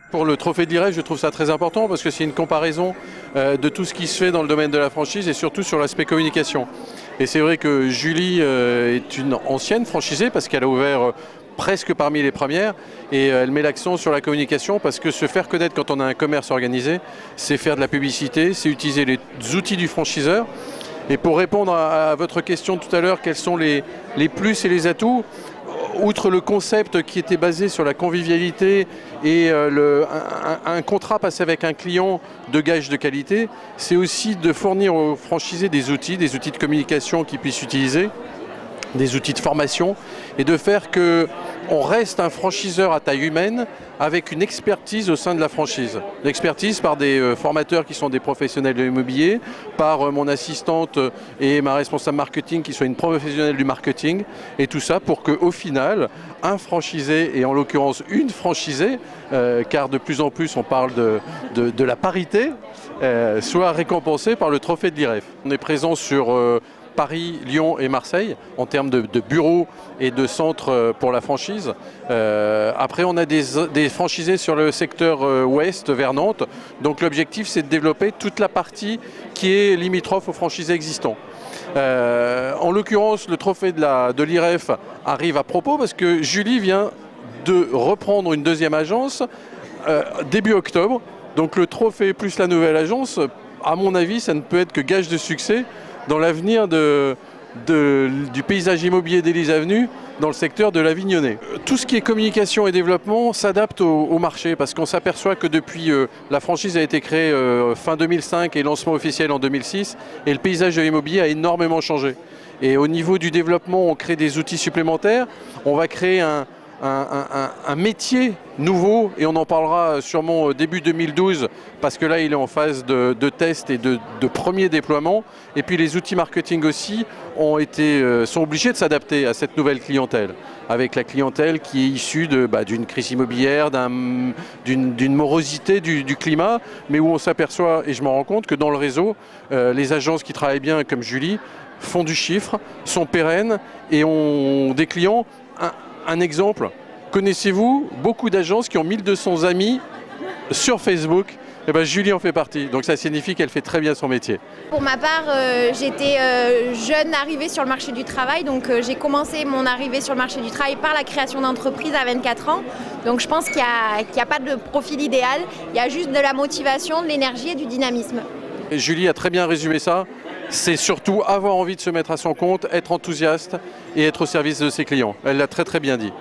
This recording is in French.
Pour le trophée de l'IREF, je trouve ça très important parce que c'est une comparaison de tout ce qui se fait dans le domaine de la franchise et surtout sur l'aspect communication. Et c'est vrai que Julie est une ancienne franchisée parce qu'elle a ouvert presque parmi les premières et elle met l'accent sur la communication parce que se faire connaître quand on a un commerce organisé, c'est faire de la publicité, c'est utiliser les outils du franchiseur. Et pour répondre à votre question tout à l'heure, quels sont les plus et les atouts ? Outre le concept qui était basé sur la convivialité et un contrat passé avec un client de gage de qualité, c'est aussi de fournir aux franchisés des outils de communication qu'ils puissent utiliser, des outils de formation et de faire qu'on reste un franchiseur à taille humaine avec une expertise au sein de la franchise. L'expertise par des formateurs qui sont des professionnels de l'immobilier, par mon assistante et ma responsable marketing qui soit une professionnelle du marketing et tout ça pour qu'au final, un franchisé et en l'occurrence une franchisée, car de plus en plus on parle de la parité, soit récompensé par le trophée de l'IREF. On est présent sur Paris, Lyon et Marseille en termes de bureaux et de centres pour la franchise. Après, on a des franchisés sur le secteur ouest vers Nantes. Donc l'objectif, c'est de développer toute la partie qui est limitrophe aux franchisés existants. En l'occurrence, le trophée de l'IREF arrive à propos parce que Julie vient de reprendre une deuxième agence début octobre. Donc le trophée plus la nouvelle agence, à mon avis, ça ne peut être que gage de succès dans l'avenir du paysage immobilier d'Élise Avenue dans le secteur de l'Avignonnais. Tout ce qui est communication et développement s'adapte au marché parce qu'on s'aperçoit que depuis la franchise a été créée fin 2005 et lancement officiel en 2006 et le paysage de l'immobilier a énormément changé. Et au niveau du développement, on crée des outils supplémentaires, on va créer un métier nouveau et on en parlera sûrement début 2012 parce que là il est en phase de test et de premier déploiement et puis les outils marketing aussi sont obligés de s'adapter à cette nouvelle clientèle avec la clientèle qui est issue d'une crise immobilière, d'une morosité du climat mais où on s'aperçoit et je m'en rends compte que dans le réseau les agences qui travaillent bien comme Julie font du chiffre, sont pérennes et ont des clients. Un exemple, connaissez-vous beaucoup d'agences qui ont 1200 amis sur Facebook? Eh bien, Julie en fait partie, donc ça signifie qu'elle fait très bien son métier. Pour ma part, j'étais jeune arrivée sur le marché du travail, donc j'ai commencé mon arrivée sur le marché du travail par la création d'entreprise à 24 ans. Donc je pense qu'il n'y a pas de profil idéal, il y a juste de la motivation, de l'énergie et du dynamisme. Et Julie a très bien résumé ça. C'est surtout avoir envie de se mettre à son compte, être enthousiaste et être au service de ses clients. Elle l'a très très bien dit.